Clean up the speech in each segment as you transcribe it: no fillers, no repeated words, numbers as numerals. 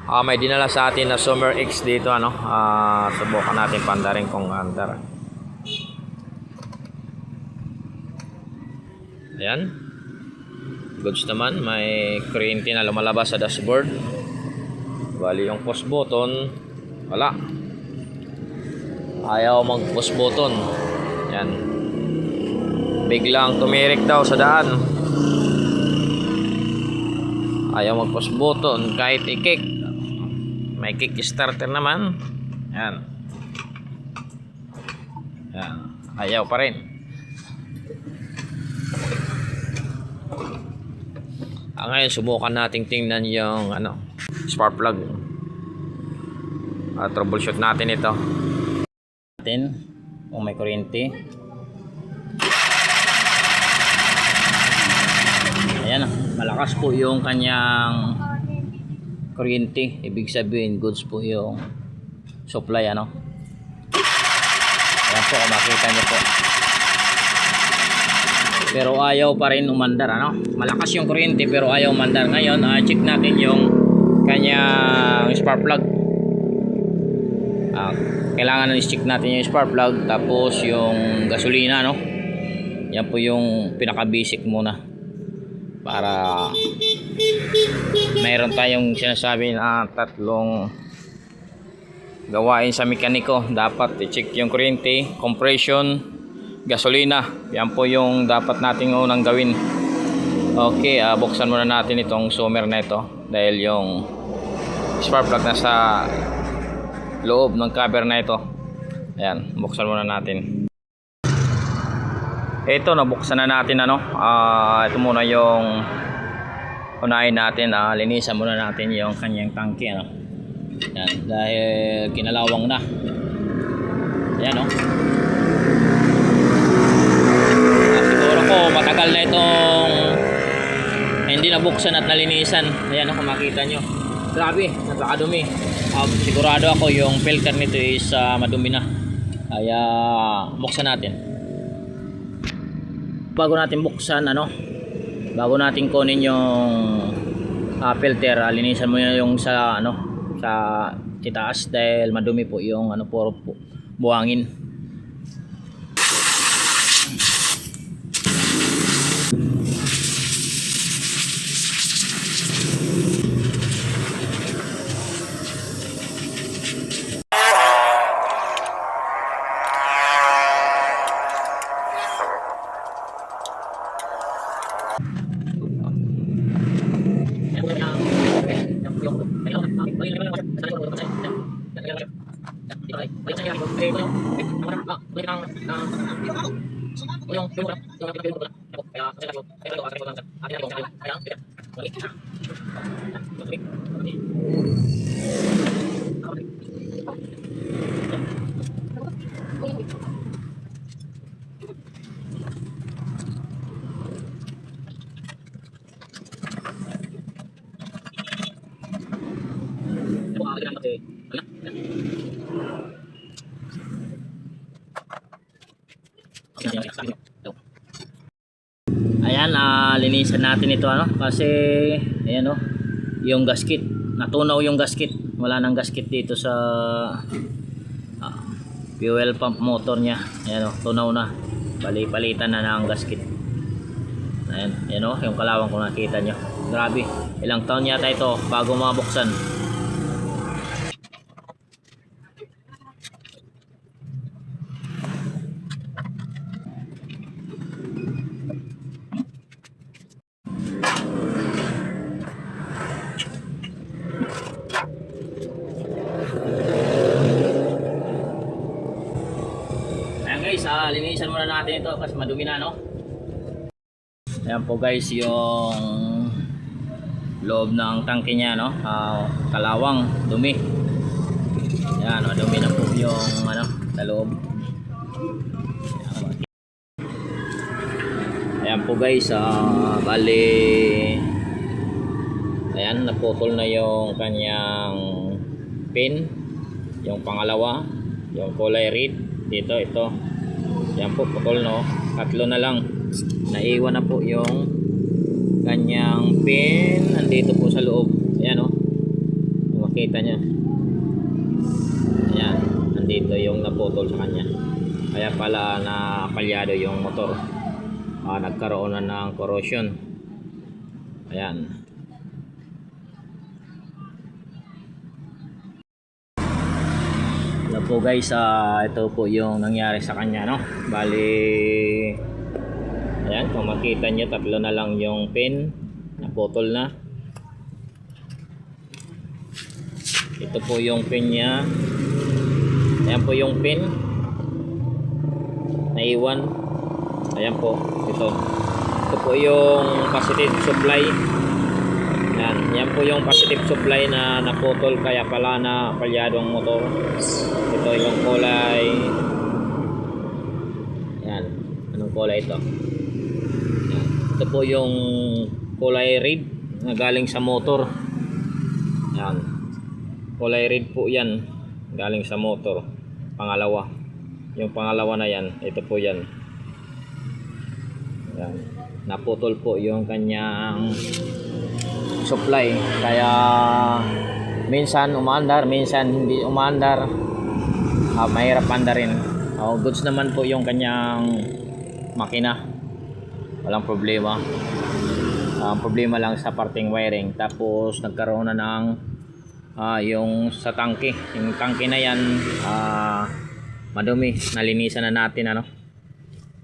May dinala sa atin na Summer X dito, ano. Subukan natin pandarin kung andar. Ayan. Goods naman, may kuryente na lumalabas sa dashboard. Bali yung push button, wala. Ayaw mag push button. Ayan. Biglang tumirik daw sa daan. Ayaw mag push button kahit i-kick. May kick starter naman. Ayan. Ayan. Ayaw pa rin. Ngayon subukan nating tingnan yung spark plug. Troubleshoot natin ito. Kung may kuryente. Ayan, malakas po yung kanyang kuryente. Ibig sabihin goods po yung supply, ano. Ayan po, kung makita nyo po. Pero ayaw pa rin umandar, ano. Malakas yung kuryente pero ayaw umandar. Ngayon, check natin yung kanyang spark plug. Kailangan i-check natin yung spark plug, tapos yung gasolina, no. Yan po yung pinaka basic muna para mayroon tayong sinasabi na tatlong gawain sa mekaniko. Dapat i-check yung kuryente, compression, gasolina. Yan po yung dapat nating unang gawin. Okay, buksan muna natin itong summer na ito dahil yung spark plug nasa loob ng cover na ito. Ayan, buksan muna natin. Ito, nabuksan na natin, ano. Ito muna yung unahin natin. Linisan muna natin yung kanyang tangke, ano. Ayan, dahil kinalawang na. Ayan, no. Siguro ko matagal na itong hindi nabuksan at nalinisan. Ayan, kung makita nyo, grabe, napakadumi. Sigurado ako yung filter nito is madumi na, kaya buksan natin. Bago natin buksan, bago natin kunin yung filter, linisan mo yung sa sa itaas dahil madumi po yung puro buhangin. Ayan, linisan natin ito, kasi ayan, yung gasket, natunaw yung gasket. Wala nang gasket dito sa fuel pump motor niya. Ayan, tunaw na. Palitan na ng gasket. Ayan, yung kalawang kung nakita nyo. Grabe, ilang taon yata ito bago mabuksan. Linisan muna natin ito kasi madumi na, no. Ayan po guys yung loob ng tangke niya, no. Kalawang, dumi. Ayan, madumi na po yung sa loob. Ayan po guys, bali ayan, naputol na yung kanyang pin, yung pangalawa, yung kulay red dito, ito. Yan po, putol, no. Tatlo na lang. Naiwan na po yung kanyang pin. Nandito po sa loob. Ayan, makikita nyo. Ayan, nandito yung naputol sa kanya. Kaya pala na palyado yung motor. Nagkaroon na ng corrosion. Ayan. Ano po guys, ito po yung nangyari sa kanya, no? Bali, ayan, kung makita nyo, tatlo na lang yung pin. Naputol na. Ito po yung pin niya. Ayan po yung pin. Naiwan. Ayan po. Ito po yung positive supply. Yan po yung positive supply na naputol, kaya pala na palyado ang motor. Ito yung kulay. Yan. Anong kulay ito? Yan. Ito po yung kulay red na galing sa motor. Yan. Kulay red po yan. Galing sa motor. Pangalawa. Yung pangalawa na yan. Ito po yan. Yan. Naputol po yung kanyang supply, kaya minsan umaandar, minsan hindi umaandar. Mahirap andarin. Goods naman po yung kanyang makina, walang problema. Ang problema lang sa parting wiring. Tapos nagkaroon na ng yung sa tangke, yung tangke na yan madumi. Nalinisan na natin, ano,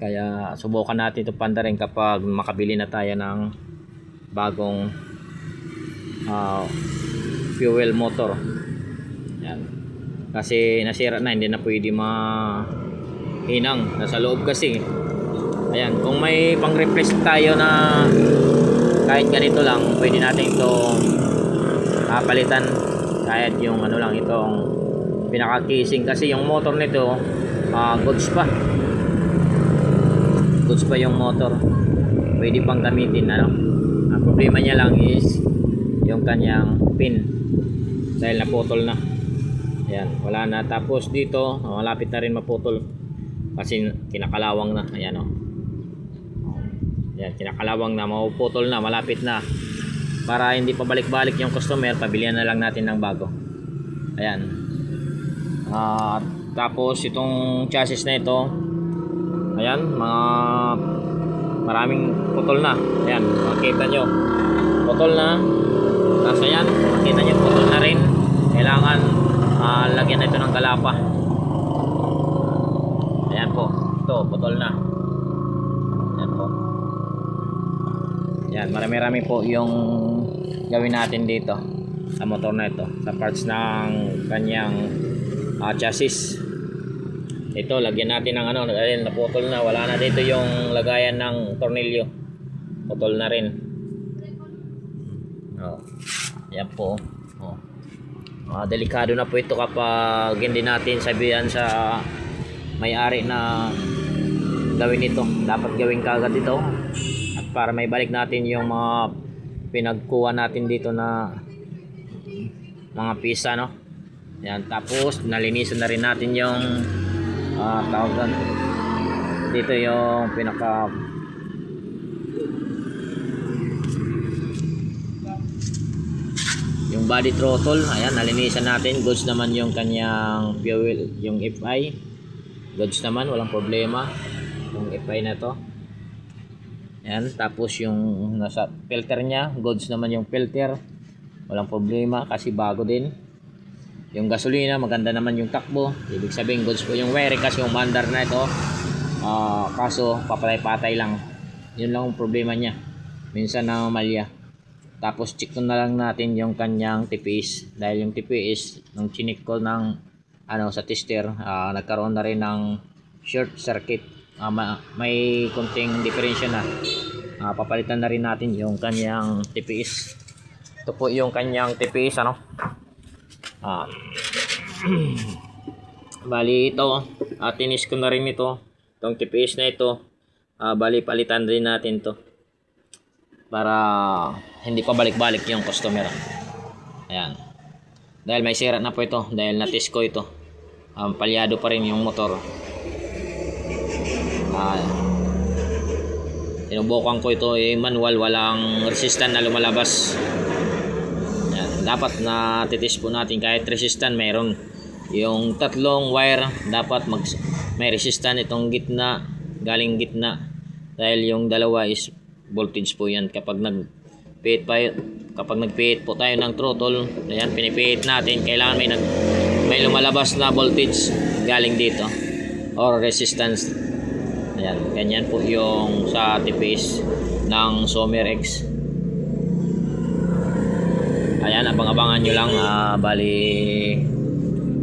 kaya subukan natin ito pandarin kapag makabili na tayo ng bagong fuel motor. Yan. Kasi nasira na, hindi na pwede mahinang, nasa loob kasi. Ayan, kung may pang replace tayo na kahit ganito lang, pwede natin ito palitan. Kahit yung ano lang, itong pinaka casing, kasi yung motor nito goods pa yung motor, pwede pang gamitin, ano. Ang problema niya lang is yung kanyang pin, dahil naputol na. Ayan, wala na. Tapos dito malapit na rin maputol kasi kinakalawang na. Ayan, o. Ayan, kinakalawang na, mapuputol na, malapit na. Para hindi pa balik-balik yung customer, pabilihan na lang natin ng bago. Ayan. Tapos itong chassis na ito, ayan, maraming putol na. Ayan, makikita nyo, putol na. Tapos ayan, makikita nyo, putol na rin. Kailangan lagyan na ito ng kalapa. Ayan po, ito, putol na. Ayan po. Ayan, marami-rami po yung gawin natin dito sa motor na ito, sa parts ng kanyang chassis. Ito, lagyan natin ng ano, dahil naputol na, wala na dito yung lagayan ng tornilyo, putol na rin. Yan po. Delikado na po ito kapag hindi natin sabihan sa may-ari na gawin ito. Dapat gawin kagad ito, at para may balik natin yung mga pinagkuha natin dito na mga pisa, no. Yan, tapos nalinisan na rin natin yung tawag doon, dito yung pinaka yung body throttle. Ayan, nalinisan natin. Goods naman yung kanyang fuel, yung FI. Goods naman, walang problema yung FI na to. Ayan, tapos yung nasa filter nya, goods naman yung filter, walang problema kasi bago din. Yung gasolina, maganda naman yung takbo. Ibig sabihin goods po yung wiring, kasi yung mandar na ito kaso papatay-patay lang. Yun lang ang problema nya, minsan na malya. Tapos check na lang natin yung kanyang TPS, dahil yung TPS nung chinik ko ng ano sa tester, nagkaroon na rin ng short circuit. May konting diferensya na. Papalitan na rin natin yung kanyang TPS. Ito po yung kanyang TPS, ano. Bali ito, tinis ko na rin ito, itong TPS na ito. Bali palitan rin natin to para hindi pa balik-balik yung customer. Ayan, dahil may sira na po ito, dahil na-test ko ito. Palyado pa rin yung motor. Sinubukan ko ito, manual, walang resistant na lumalabas. Ayan. dapat na titis po natin kahit resistant mayroon. Yung tatlong wire dapat may resistant itong gitna, galing gitna, dahil yung dalawa is voltage po yan. Kapag nagpihit po tayo ng throttle, ayan, pinipihit natin, kailangan may lumalabas na voltage galing dito or resistance. Ayan, ganyan po yung sa TPS ng Sommer X. Ayan, abang-abangan nyo lang. Bali,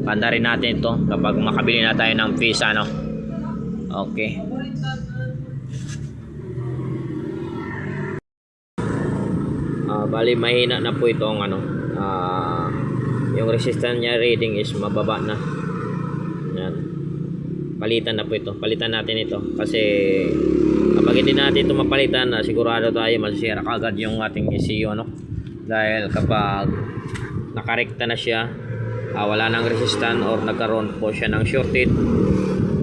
panda rin natin ito kapag makabili na tayo ng piece, ano. Okay. Bali, mahina na po itong ano. Yung resistance niya reading is mababa na. Ayan. Palitan na po ito. Palitan natin ito. Kasi kapag hindi natin ito mapalitan, sigurado tayo masisira kagad yung ating ECU, ano. Dahil kapag nakarekta na siya, wala nang resistance or nagkaroon po siya ng shorted,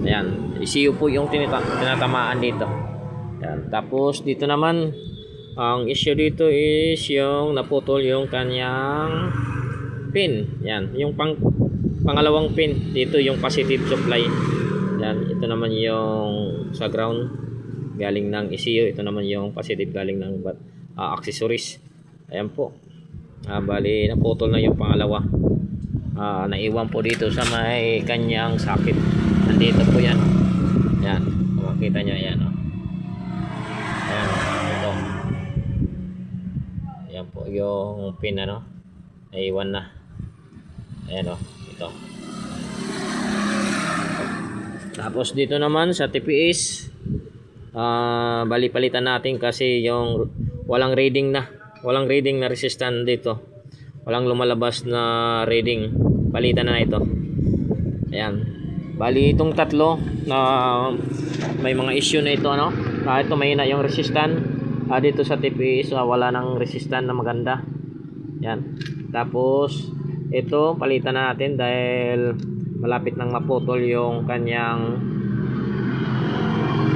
ayan, ECU po yung tinatamaan dito. Ayan. Tapos dito naman, ang issue dito is yung naputol yung kanyang pin. Yan, yung pangalawang pin dito, yung positive supply. Yan, ito naman yung sa ground galing ng ECU, ito naman yung positive galing ng accessories. Ayan po. Bali, naputol na yung pangalawa. Naiwan po dito sa may kanyang sakit. Nandito po yan. Yan, makikita nyo, ayan, oh. Ayan, ito. Ayan po yung pin, ano, naiwan na. Ayan, oh, ito. Tapos dito naman sa TPS, bali palitan natin kasi yung walang reading na resistance dito, walang lumalabas na reading, palitan na ito. Ayan, bali itong tatlo na may mga issue na ito, ano, ito mahina yung resistance. Dito sa TPS wala nang resistance na maganda. Yan. Tapos ito palitan na natin dahil malapit nang maputol yung kanyang,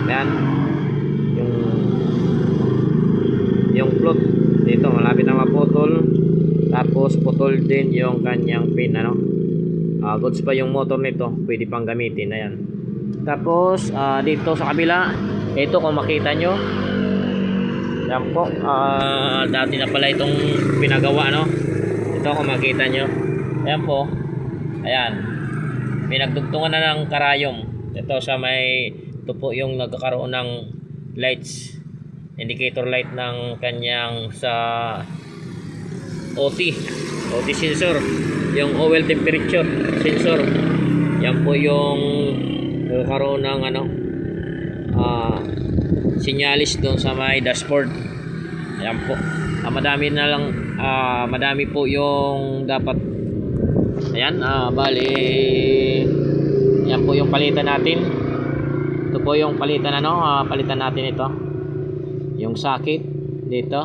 yan, yung float dito, malapit nang maputol. Tapos putol din yung kanyang pin, ano. Goods pa yung motor nito, pwede pang gamitin. Ayan. Tapos dito sa kabila, ito kung makita nyo, yan po, dati na pala itong pinagawa, no. Ito kung makita nyo, ayan po, ayan, pinagdugtungan na ng karayom. Ito sa may, ito po yung nagkakaroon ng lights, indicator light ng kanyang sa OT sensor, yung oil temperature sensor. Yan po yung nagkakaroon ng ano, sinyalis doon sa may dashboard. Ayan po. Madami po yung dapat. Ayan, bali, yan po yung palitan natin. Ito po yung palitan, ano, palitan natin ito. Yung socket dito.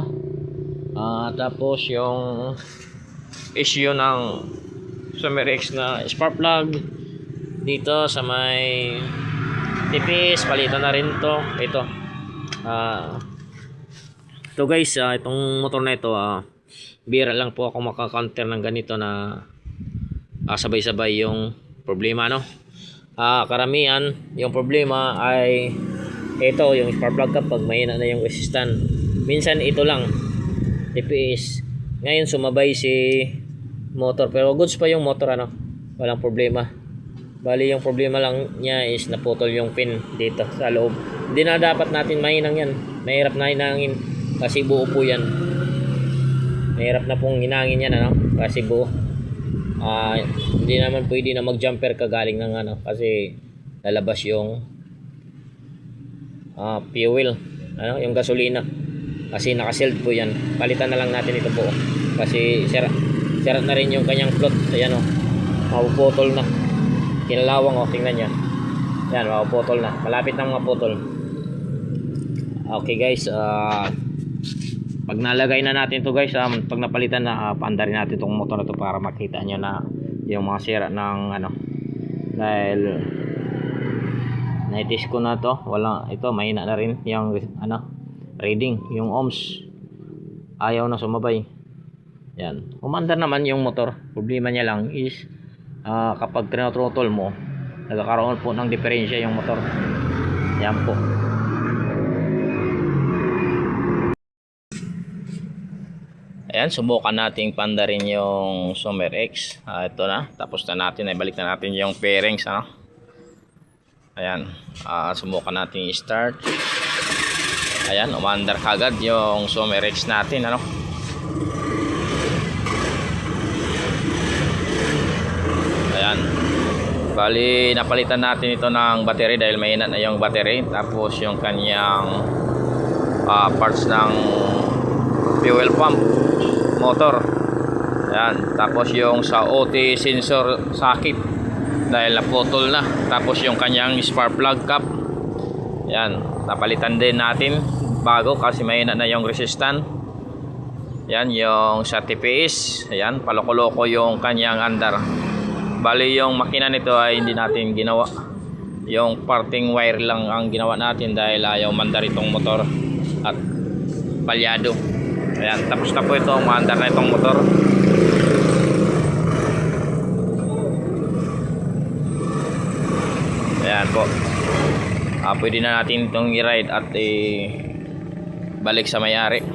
Tapos yung issue ng Sommer X na spark plug dito sa may TPS, palitan na rin to. Ito. Ito guys, itong motor na ito, bira lang po ako makakounter ng ganito na sabay-sabay yung problema, no. Karamihan yung problema ay ito, yung spark plug kapag mahina na yung resistance. Minsan ito lang TPS, ngayon sumabay si motor, pero goods pa yung motor, ano, walang problema. Bali yung problema lang niya is naputol yung pin dito sa loob. Hindi na dapat natin mahinang yan, mahirap na hinangin kasi buo po yan. Mahirap na pong hinangin yan, ano, kasi buo. Hindi naman pwede na mag jumper kagaling ng ano, kasi lalabas yung fuel, ano, yung gasolina, kasi naka-sealed po yan. Palitan na lang natin ito po kasi sira na rin yung kanyang float. Ayan, oh, mapuputol na, kinalawang, oh, tingnan nyo yan, mapuputol na, malapit na maputol. Okay guys, pag nalagay na natin to guys, pag napalitan na, paandarin natin itong motor na to para makita nyo na yung mga sira ng ano, dahil naitis ko na to, wala, ito mahina na rin yung ano, reading, yung ohms ayaw na sumabay. Yan. Umandar naman yung motor. Problema niya lang is kapag trinothrottle mo, nagkakaroon po ng diferensya yung motor. Yan po. Ayan, subukan nating pandarin yung Summer X. Ito na, tapos na natin, ibalik na natin yung bearings, ano? Ayan, subukan natin i-start. Ayan, umandar kagad yung Summer X natin, ano? Ayan, bali napalitan natin ito ng battery dahil mahina na yung battery. Tapos yung kanyang parts ng fuel pump motor. Ayan, tapos yung sa OT sensor socket dahil naputol na. Tapos yung kanyang spark plug cap. Ayan, napalitan din natin bago kasi mahina na yung resistance. Ayan, yung sa TPS. Ayan, paloko-loko yung kanyang andar. Bali yung makina nito ay hindi natin ginawa. Yung parting wire lang ang ginawa natin dahil ayaw mandar itong motor at palyado. Ayan, tapos na po itong maandar na itong motor. Ayan po. Pwede na natin itong i-ride at balik sa may-ari.